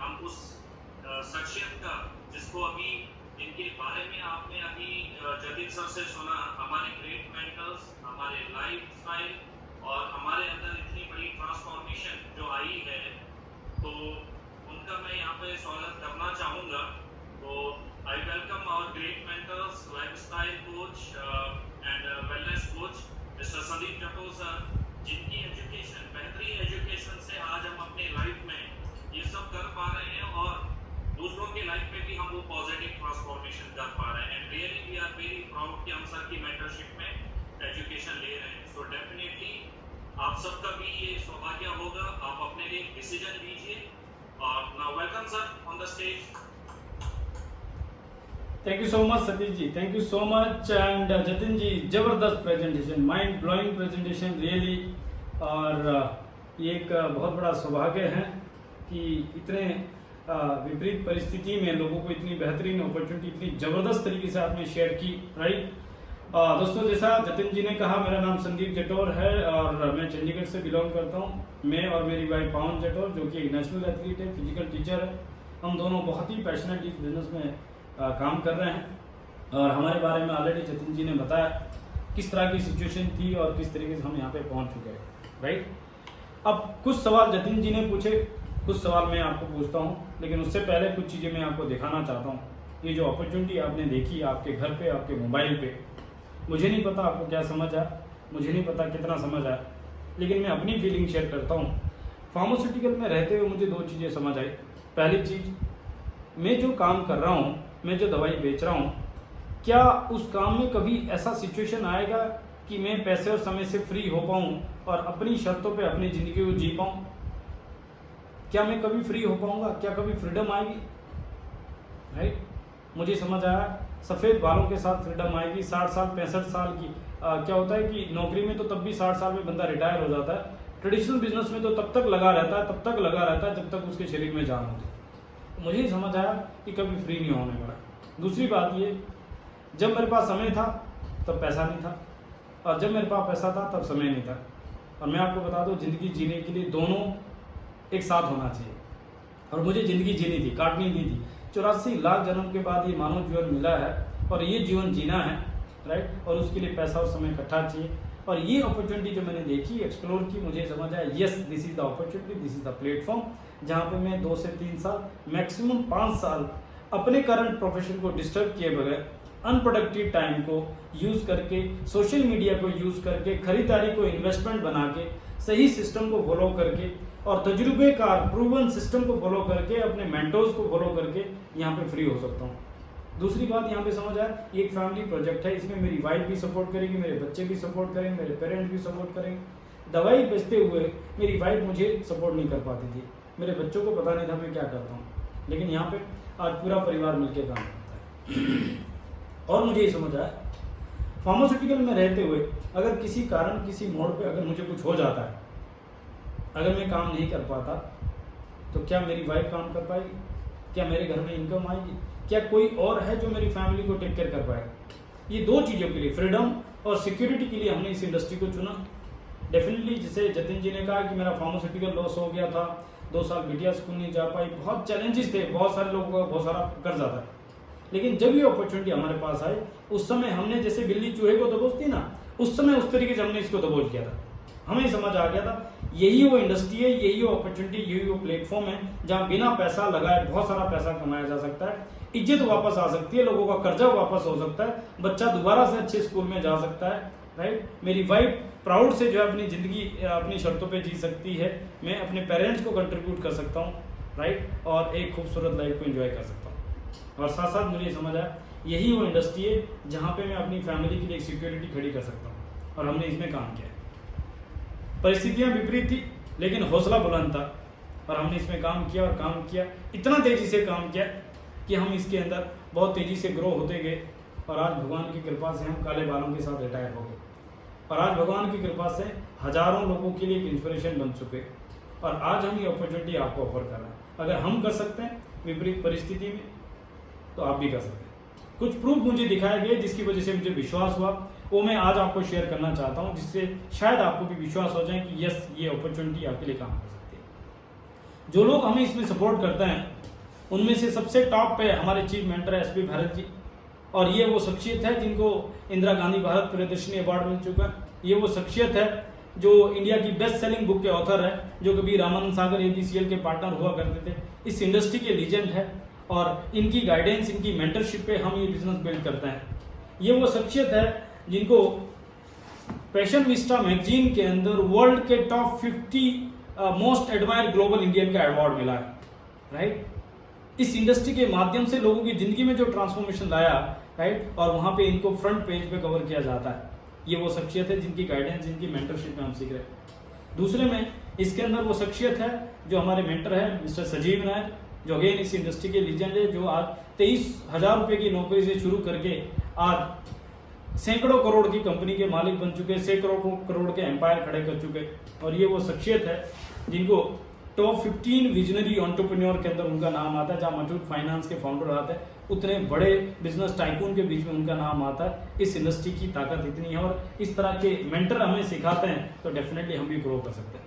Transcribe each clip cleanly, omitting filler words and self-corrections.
हम उस शख्सियत का जिसको अभी इनके बारे में आपने अभी जतिन सर से सुना, हमारे ग्रेट मेंटर्स, हमारे लाइफ स्टाइल और हमारे अंदर इतनी बड़ी ट्रांसफॉर्मेशन जो आई है, तो उनका मैं यहाँ पे स्वागत करना चाहूँगा। तो I welcome our great mentors, lifestyle coach and wellness coach mister Sandeep Jator sir, जिनकी एजुकेशन, बेहतरीन एजुकेशन से आज हम अपने लाइफ में ये सब कर पा रहे हैं और दूसरों की लाइफ में भी हम वो पॉजिटिव ट्रांसफॉर्मेशन कर पा रहे हैं। And really we are very proud कि हम सर की मेंटरशिप में एजुकेशन ले रहे हैं। सो डेफिनेटली आप सबका भी ये सौभाग्य होगा, आप अपने लिए डिसीजन लीजिए। और now welcome sir on the stage. Thank you so much Satish ji, thank you so much. And Jatin ji, जबरदस्त presentation, mind blowing presentation really. और ये एक बहुत बड़ा सौभाग्य है कि इतने विपरीत परिस्थिति में लोगों को इतनी बेहतरीन अपॉर्चुनिटी इतनी जबरदस्त तरीके से आपने शेयर की, राइट। दोस्तों, जैसा जतिन जी ने कहा, मेरा नाम संदीप जटोर है और मैं चंडीगढ़ से बिलोंग करता हूँ। मैं और मेरी वाइफ पावन जटोर, जो कि एक नेशनल एथलीट है, फिजिकल टीचर है, हम दोनों बहुत ही पैशनेट इस बिजनेस में काम कर रहे हैं। और हमारे बारे में ऑलरेडी जतिन जी ने बताया किस तरह की सिचुएशन थी और किस तरीके से हम यहाँ पे पहुँच चुके हैं, राइट। अब कुछ सवाल जतिन जी ने पूछे, कुछ सवाल मैं आपको पूछता हूँ, लेकिन उससे पहले कुछ चीज़ें मैं आपको दिखाना चाहता हूँ। ये जो अपॉर्चुनिटी आपने देखी आपके घर पे, आपके मोबाइल पे, मुझे नहीं पता आपको क्या समझ आया, मुझे नहीं पता कितना समझ आया, लेकिन मैं अपनी फीलिंग शेयर करता हूँ। फार्मास्यूटिकल में रहते हुए मुझे दो चीज़ें समझ आई। पहली चीज़, मैं जो काम कर रहा हूँ, मैं जो दवाई बेच रहा हूँ, क्या उस काम में कभी ऐसा सिचुएशन आएगा कि मैं पैसे और समय से फ्री हो पाऊँ और अपनी शर्तों पे अपनी ज़िंदगी को जी पाऊँ? क्या मैं कभी फ्री हो पाऊँगा? क्या कभी फ्रीडम आएगी? राइट, मुझे समझ आया सफ़ेद बालों के साथ फ्रीडम आएगी। 60 साल 65 साल की क्या होता है कि नौकरी में तो तब भी 60 साल में बंदा रिटायर हो जाता है, ट्रेडिशनल बिजनेस में तो तब तक लगा रहता है, तब तक लगा रहता है जब तक उसके शरीर में जान होती है। मुझे ही समझ आया कि कभी फ्री नहीं होने वाला। दूसरी बात ये, जब मेरे पास समय था तब पैसा नहीं था, और जब मेरे पास पैसा था तब समय नहीं था। और मैं आपको बता दूं, ज़िंदगी जीने के लिए दोनों एक साथ होना चाहिए। और मुझे ज़िंदगी जीनी थी, काटनी नहीं थी। 84 लाख जन्म के बाद ये मानव जीवन मिला है और ये जीवन जीना है, राइट। और उसके लिए पैसा और समय इकट्ठा चाहिए। और ये अपॉर्चुनिटी जो मैंने देखी, एक्सप्लोर की, मुझे समझ आया yes, this is the opportunity, this is the platform, जहाँ पे मैं 2 से 3 साल, मैक्सिमम 5 साल अपने करंट प्रोफेशन को डिस्टर्ब किए बगैर, अनप्रोडक्टिव टाइम को यूज़ करके, सोशल मीडिया को यूज़ करके, खरीदारी को इन्वेस्टमेंट बना के, सही सिस्टम को फॉलो करके और तजुर्बेकार प्रूवन सिस्टम को फॉलो करके, अपने मेंटर्स को फॉलो करके यहाँ पे फ्री हो सकता हूँ। दूसरी बात यहाँ पे समझ आया, ये एक फैमिली प्रोजेक्ट है, इसमें मेरी वाइफ भी सपोर्ट करेगी, मेरे बच्चे भी सपोर्ट करेंगे, मेरे पेरेंट्स भी सपोर्ट करेंगे। दवाई बेचते हुए मेरी वाइफ मुझे सपोर्ट नहीं कर पाती थी, मेरे बच्चों को पता नहीं था मैं क्या करता हूँ, लेकिन यहाँ पे आज पूरा परिवार मिलकर काम करता है। और मुझे ये समझ आया, फार्मास्यूटिकल में रहते हुए अगर किसी कारण, किसी मोड़ पे अगर मुझे कुछ हो जाता है, अगर मैं काम नहीं कर पाता, तो क्या मेरी वाइफ काम कर पाएगी? क्या मेरे घर में इनकम आएगी? क्या कोई और है जो मेरी फैमिली को टेक केयर कर पाएगा? ये दो चीज़ों के लिए, फ्रीडम और सिक्योरिटी के लिए हमने इस इंडस्ट्री को चुना। डेफिनेटली, जैसे जतिन जी ने कहा कि मेरा फार्मास्यूटिकल लॉस हो गया था, 2 साल बिटिया स्कूल नहीं जा पाई, बहुत चैलेंजेस थे, बहुत सारे लोगों का बहुत सारा कर्जा था। लेकिन जब ये अपॉर्चुनिटी हमारे पास आई, उस समय हमने जैसे बिल्ली चूहे को दबोचती ना, उस समय उस तरीके से हमने इसको दबोच दिया था। हमें समझ आ गया था यही वो इंडस्ट्री है, यही वो अपॉर्चुनिटी, यही वो प्लेटफॉर्म है जहाँ बिना पैसा लगाए बहुत सारा पैसा कमाया जा सकता है, इज्जत वापस आ सकती है, लोगों का कर्जा वापस हो सकता है, बच्चा दोबारा से अच्छे स्कूल में जा सकता है, राइट। मेरी वाइफ प्राउड से जो है अपनी ज़िंदगी अपनी शर्तों पे जी सकती है, मैं अपने पेरेंट्स को कंट्रीब्यूट कर सकता हूँ, राइट, और एक खूबसूरत लाइफ को एंजॉय कर सकता हूँ। और साथ साथ मुझे समझ आया यही वो इंडस्ट्री है जहाँ पे मैं अपनी फैमिली के लिए एक सिक्योरिटी खड़ी कर सकता हूँ, और हमने इसमें काम किया। परिस्थितियाँ विपरीत थी लेकिन हौसला बुलंद था, और हमने इसमें काम किया और काम किया, इतना तेज़ी से काम किया कि हम इसके अंदर बहुत तेज़ी से ग्रो होते गए। और आज भगवान की कृपा से हम काले बालों के साथ रिटायर हो गए, और आज भगवान की कृपा से हज़ारों लोगों के लिए एक इंस्पिरेशन बन चुके, और आज हम ये अपॉर्चुनिटी आपको ऑफर कर रहे हैं। अगर हम कर सकते हैं विपरीत परिस्थिति में, तो आप भी कर सकते हैं। कुछ प्रूफ मुझे दिखाए गए जिसकी वजह से मुझे विश्वास हुआ, वो मैं आज आपको शेयर करना चाहता हूँ, जिससे शायद आपको भी विश्वास हो जाए कि यस, ये अपॉर्चुनिटी आपके लिए काम कर सकती है। जो लोग हमें इसमें सपोर्ट करते हैं उनमें से सबसे टॉप पे हमारे चीफ मेंटर है SP भारत जी, और ये वो शख्सियत है जिनको इंदिरा गांधी भारत प्रियदर्शनी अवार्ड मिल चुका है। ये वो शख्सियत है जो इंडिया की बेस्ट सेलिंग बुक के ऑथर है, जो कभी रामानंद सागर ABCL के पार्टनर हुआ करते थे। इस इंडस्ट्री के लीजेंड है और इनकी गाइडेंस, इनकी मेंटरशिप पे हम ये बिजनेस बिल्ड करते हैं। ये वो शख्सियत है जिनको पैशन विस्टा मैगजीन के अंदर वर्ल्ड के top 50 most admired global Indian का अवार्ड मिला है, राइट। इस इंडस्ट्री के माध्यम से लोगों की जिंदगी में जो ट्रांसफॉर्मेशन लाया, राइट, और वहां पे इनको फ्रंट पेज पे कवर किया जाता है। ये वो शख्सियत है जिनकी गाइडेंस, जिनकी मेंटरशिप में हम सीख रहे हैं। दूसरे में इसके अंदर वो शख्सियत है जो हमारे मेंटर है मिस्टर सजीव नायर, जो अगेन इस इंडस्ट्री के लीजेंड है, जो आज 23,000 रुपए की नौकरी से शुरू करके आज सैकड़ों करोड़ की कंपनी के मालिक बन चुके, सैकड़ों करोड़ के एम्पायर खड़े कर चुके। और ये वो शख्सियत है जिनको टॉप 15 विजनरी एंटरप्रेन्योर के अंदर उनका नाम आता है। जहाँ मटूट फाइनेंस के फाउंडर आते हैं, उतने बड़े बिजनेस टाइकून के बीच में उनका नाम आता है। इस इंडस्ट्री की ताकत इतनी है और इस तरह के मेंटर हमें सिखाते हैं तो डेफिनेटली हम भी ग्रो कर सकते हैं।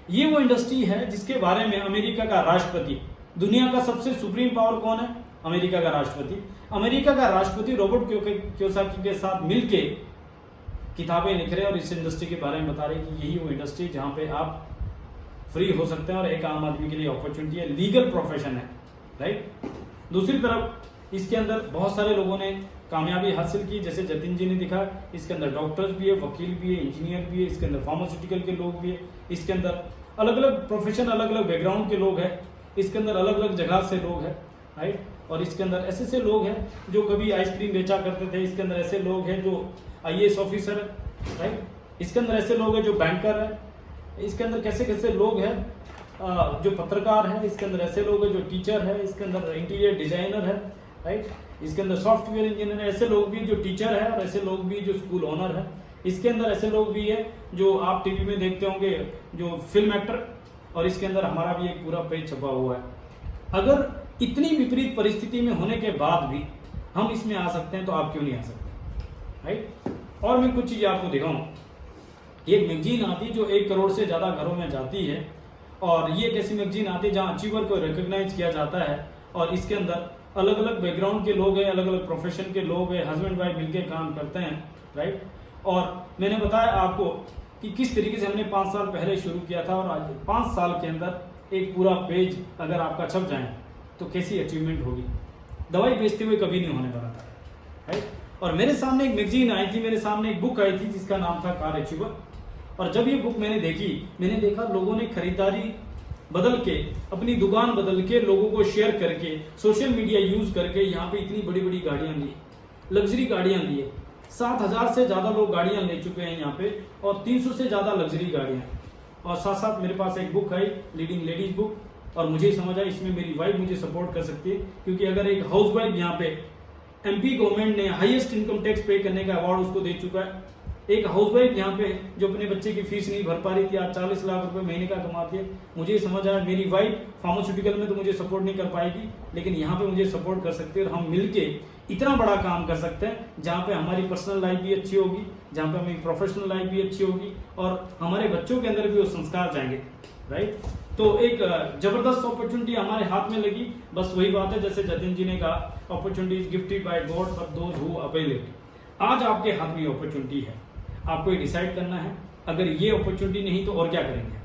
ये वो इंडस्ट्री है जिसके बारे में अमेरिका का राष्ट्रपति, दुनिया का सबसे सुप्रीम पावर कौन है? अमेरिका का राष्ट्रपति। अमेरिका का राष्ट्रपति रॉबर्ट कियोसाकी के साथ मिलके किताबें लिख रहे हैं और इस इंडस्ट्री के बारे में बता रहे हैं कि यही वो इंडस्ट्री जहां पे आप फ्री हो सकते हैं और एक आम आदमी के लिए अपॉर्चुनिटी है, लीगल प्रोफेशन है, राइट। दूसरी तरफ इसके अंदर बहुत सारे लोगों ने कामयाबी हासिल की, जैसे जतिन जी ने दिखा। इसके अंदर डॉक्टर्स भी है, वकील भी है, इंजीनियर भी है, इसके अंदर फार्मास्यूटिकल के लोग भी है, इसके अंदर अलग अलग प्रोफेशन, अलग अलग बैकग्राउंड के लोग हैं, इसके अंदर अलग अलग जगह से लोग हैं, राइट। और इसके अंदर ऐसे लोग हैं जो कभी आइसक्रीम बेचा करते थे, इसके अंदर ऐसे लोग हैं जो IAS ऑफिसर है, राइट। इसके अंदर ऐसे लोग हैं जो बैंकर है, इसके अंदर कैसे कैसे लोग हैं जो पत्रकार है, इसके अंदर ऐसे लोग हैं जो टीचर है, इसके अंदर इंटीरियर डिजाइनर है, राइट। इसके अंदर सॉफ्टवेयर इंजीनियर है, ऐसे लोग भी जो टीचर है और ऐसे लोग भी जो स्कूल ओनर है। इसके अंदर ऐसे लोग भी है जो आप टीवी में देखते होंगे जो फिल्म एक्टर, और इसके अंदर हमारा भी एक पूरा पेज छपा हुआ है। अगर इतनी विपरीत परिस्थिति में होने के बाद भी हम इसमें आ सकते हैं तो आप क्यों नहीं आ सकते, राइट। और मैं कुछ चीजें आपको दिखाऊं। एक मैगजीन आती है जो 1 करोड़ से ज्यादा घरों में जाती है, और ये एक ऐसी मैगजीन आती है जहां अचीवर को रिकॉग्नाइज किया जाता है, और इसके अंदर अलग अलग बैकग्राउंड के लोग हैं, अलग अलग प्रोफेशन के लोग हैं, हस्बैंड वाइफ मिलकर काम करते हैं, राइट। और मैंने बताया आपको कि किस तरीके से हमने 5 साल पहले शुरू किया था, और आज 5 साल के अंदर एक पूरा पेज अगर आपका छप जाए तो कैसी अचीवमेंट होगी। दवाई बेचते हुए कभी नहीं होने वाला था, राइट। और मेरे सामने एक मैगजीन आई थी, मेरे सामने एक बुक आई थी जिसका नाम था कार अचीवर। और जब ये बुक मैंने देखी, मैंने देखा लोगों ने खरीदारी बदल के, अपनी दुकान बदल के, लोगों को शेयर करके, सोशल मीडिया यूज करके यहाँ पे इतनी बड़ी बड़ी गाड़ियां ली, लग्जरी गाड़ियां ली। 7,000 से ज्यादा लोग गाड़ियां ले चुके हैं यहाँ पे, और 300 से ज्यादा लग्जरी गाड़ियां। और साथ साथ मेरे पास एक बुक आई, लीडिंग लेडीज बुक, और मुझे समझ आया इसमें मेरी वाइफ मुझे सपोर्ट कर सकती है, क्योंकि अगर एक हाउस वाइफ यहाँ पे MP गवर्नमेंट ने हाईएस्ट इनकम टैक्स पे करने का अवार्ड उसको दे चुका है। एक हाउसवाइफ यहाँ पे जो अपने बच्चे की फीस नहीं भर पा रही थी, आज 40 लाख रुपए महीने का कमाती है। मुझे समझ आया मेरी वाइफ फार्मास्यूटिकल में तो मुझे सपोर्ट नहीं कर पाएगी, लेकिन यहाँ पे मुझे सपोर्ट कर सकती है, और हम मिलके इतना बड़ा काम कर सकते हैं जहाँ पे हमारी पर्सनल लाइफ भी अच्छी होगी, जहाँ पे हमारी प्रोफेशनल लाइफ भी अच्छी होगी, और हमारे बच्चों के अंदर भी वो संस्कार जाएंगे, राइट। तो एक जबरदस्त अपॉर्चुनिटी हमारे हाथ में लगी। बस वही बात है जैसे जतिन जी ने कहा, opportunity is gifted bye God for those who avail it. आज आपके हाथ में अपॉर्चुनिटी है, आपको ये डिसाइड करना है, अगर ये अपॉर्चुनिटी नहीं तो और क्या करेंगे,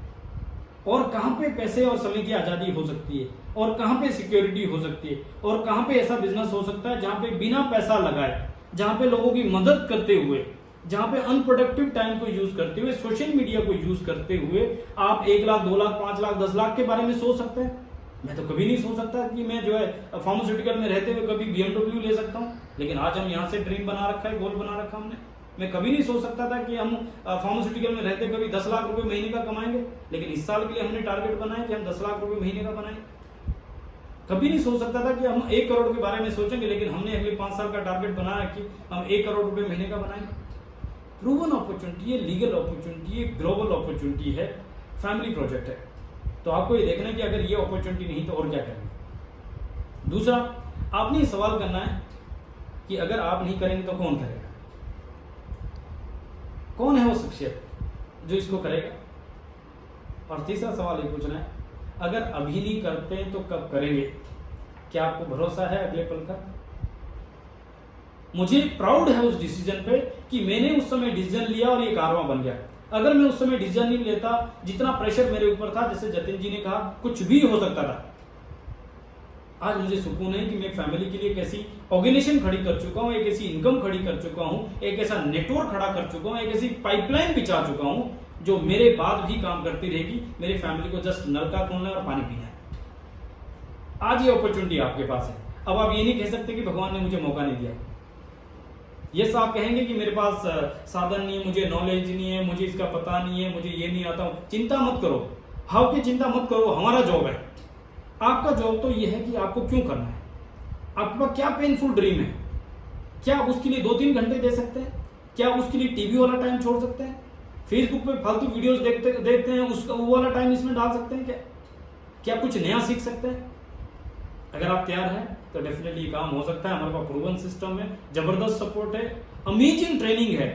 और कहां पे पैसे और समय की आजादी हो सकती है, और कहां पे सिक्योरिटी हो सकती है, और कहां पे ऐसा बिजनेस हो सकता है जहां पे बिना पैसा लगाए, जहां पे लोगों की मदद करते हुए, जहां पे अनप्रोडक्टिव टाइम को यूज करते हुए, सोशल मीडिया को यूज करते हुए आप 1 लाख, 2 लाख, 5 लाख, 10 लाख के बारे में सोच सकते हैं। मैं तो कभी नहीं सोच सकता कि मैं जो है फार्मास्यूटिकल में रहते हुए कभी BMW ले सकता हूँ, लेकिन आज हम यहाँ से ड्रीम बना रखा है, गोल बना रखा हमने। मैं कभी नहीं सोच सकता था कि हम फार्मास्यूटिकल में रहते कभी 10 लाख रुपए महीने का कमाएंगे, लेकिन इस साल के लिए हमने टारगेट बनाया कि हम 10 लाख रुपए महीने का बनाएंगे। कभी नहीं सोच सकता था कि हम 1 करोड़ के बारे में सोचेंगे, लेकिन हमने अगले 5 साल का टारगेट बनाया कि हम 1 करोड़ रुपए महीने का बनाएंगे। प्रूवन अपॉर्चुनिटी है, लीगल अपॉर्चुनिटी है, ग्लोबल अपॉर्चुनिटी है, फैमिली प्रोजेक्ट है। तो आपको ये देखना है कि अगर ये अपॉर्चुनिटी नहीं तो और क्या करेंगे। दूसरा, आपने सवाल करना है कि अगर आप नहीं करेंगे तो कौन करेगा, कौन है वो शख्सियत जो इसको करेगा। और तीसरा सवाल ये पूछना है, अगर अभी नहीं करते तो कब करेंगे? क्या आपको भरोसा है अगले पल का? मुझे प्राउड है उस डिसीजन पे कि मैंने उस समय डिसीजन लिया और ये कारवां बन गया। अगर मैं उस समय डिसीजन नहीं लेता, जितना प्रेशर मेरे ऊपर था, जैसे जतिन जी ने कहा, कुछ भी हो सकता था। आज मुझे सुकून है कि मैं फैमिली के लिए एक ऐसी ऑर्गेनाइजेशन खड़ी कर चुका हूं, एक ऐसी इनकम खड़ी कर चुका हूं, एक ऐसा नेटवर्क खड़ा कर चुका हूं, एक ऐसी पाइपलाइन बिछा चुका हूं जो मेरे बाद भी काम करती रहेगी। मेरी फैमिली को जस्ट नलका खोलना है और पानी पीना है। आज ये अपॉर्चुनिटी आपके पास है। अब आप ये नहीं कह सकते कि भगवान ने मुझे मौका नहीं दिया। ये आप कहेंगे कि मेरे पास साधन नहीं है, मुझे नॉलेज नहीं है, मुझे इसका पता नहीं है, मुझे ये नहीं आता। चिंता मत करो, हाउ की चिंता मत करो, हमारा जॉब है। आपका जॉब तो ये है कि आपको क्यों करना है, आपके पास क्या पेनफुल ड्रीम है, क्या आप उसके लिए 2-3 घंटे दे सकते हैं? क्या आप उसके लिए टीवी वाला टाइम छोड़ सकते हैं? फेसबुक पे फालतू वीडियोस देखते हैं, उसका वो वाला टाइम इसमें डाल सकते हैं? क्या कुछ नया सीख सकते हैं? अगर आप तैयार हैं तो डेफिनेटली ये काम हो सकता है। हमारे पास प्रूवन सिस्टम है, जबरदस्त सपोर्ट है, अमेजिंग ट्रेनिंग है।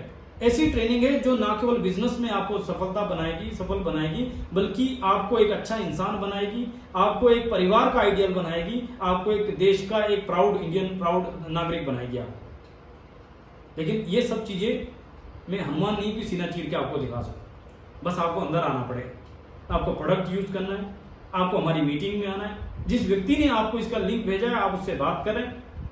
ऐसी ट्रेनिंग है जो ना केवल बिजनेस में आपको सफल बनाएगी, बल्कि आपको एक अच्छा इंसान बनाएगी, आपको एक परिवार का आइडियल बनाएगी, आपको एक देश का एक प्राउड नागरिक बनाएगी आप। लेकिन ये सब चीजें मैं हनुमान नहीं की सीना चीर के आपको दिखा सकता। बस आपको अंदर आना पड़ेगा, आपको प्रोडक्ट यूज करना है, आपको हमारी मीटिंग में आना है। जिस व्यक्ति ने आपको इसका लिंक भेजा है, आप उससे बात करें,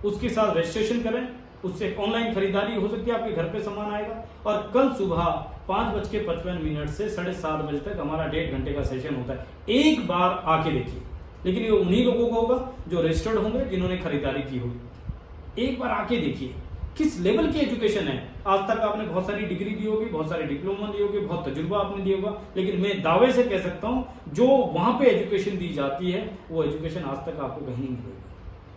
उसके साथ रजिस्ट्रेशन करें, उससे ऑनलाइन खरीदारी हो सकती है, आपके घर पे सामान आएगा। और कल सुबह 5:55 से 7:30 बजे तक हमारा 1.5 घंटे का सेशन होता है। एक बार आके देखिए, लेकिन ये उन्हीं लोगों को होगा जो रजिस्टर्ड होंगे, जिन्होंने खरीदारी की होगी। एक बार आके देखिए किस लेवल की एजुकेशन है। आज तक आपने बहुत सारी डिग्री ली होगी, बहुत सारे डिप्लोमा लिए होगी, बहुत तजुर्बा आपने लिया होगा, लेकिन मैं दावे से कह सकता हूं जो वहां पे एजुकेशन दी जाती है वो एजुकेशन आज तक आपको कहीं नहीं मिलेगी।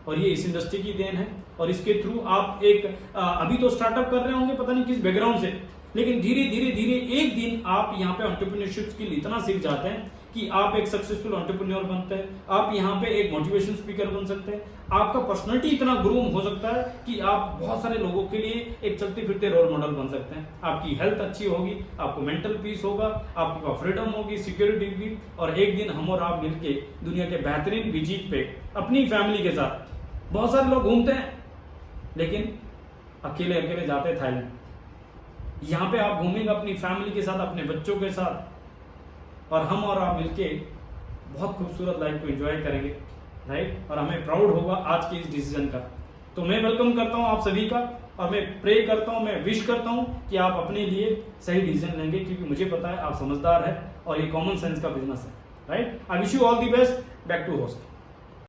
और ये इस इंडस्ट्री की देन है। और इसके थ्रू आप एक अभी तो स्टार्टअप कर रहे होंगे, पता नहीं किस बैकग्राउंड से, लेकिन धीरे धीरे एक दिन आप यहाँ पे एंटरप्रेन्योरशिप स्किल इतना सीख जाते हैं कि आप एक सक्सेसफुल एंटरप्रेन्योर बनते हैं। आप यहाँ पे एक मोटिवेशन स्पीकर बन सकते हैं। आपका पर्सनालिटी इतना ग्रूम हो सकता है कि आप बहुत सारे लोगों के लिए एक चलते फिरते रोल मॉडल बन सकते हैं। आपकी हेल्थ अच्छी होगी, आपको मेंटल पीस होगा, आपके पास फ्रीडम होगी, सिक्योरिटी होगी। और एक दिन हम और आप मिलके दुनिया के बेहतरीन बीचीज पे अपनी फैमिली के साथ, बहुत सारे लोग घूमते हैं लेकिन अकेले जाते हैं थाईलैंड, यहाँ पे आप घूमेंगे अपनी फैमिली के साथ, अपने बच्चों के साथ, और हम और आप मिलके बहुत खूबसूरत लाइफ को एंजॉय करेंगे, राइट। और हमें प्राउड होगा आज के इस डिसीजन का। तो मैं वेलकम करता हूं आप सभी का, और मैं प्रे करता हूं, मैं विश करता हूं कि आप अपने लिए सही डिसीजन लेंगे, क्योंकि मुझे पता है आप समझदार है और ये कॉमन सेंस का बिजनेस है, right. I wish you all the best. Back to host.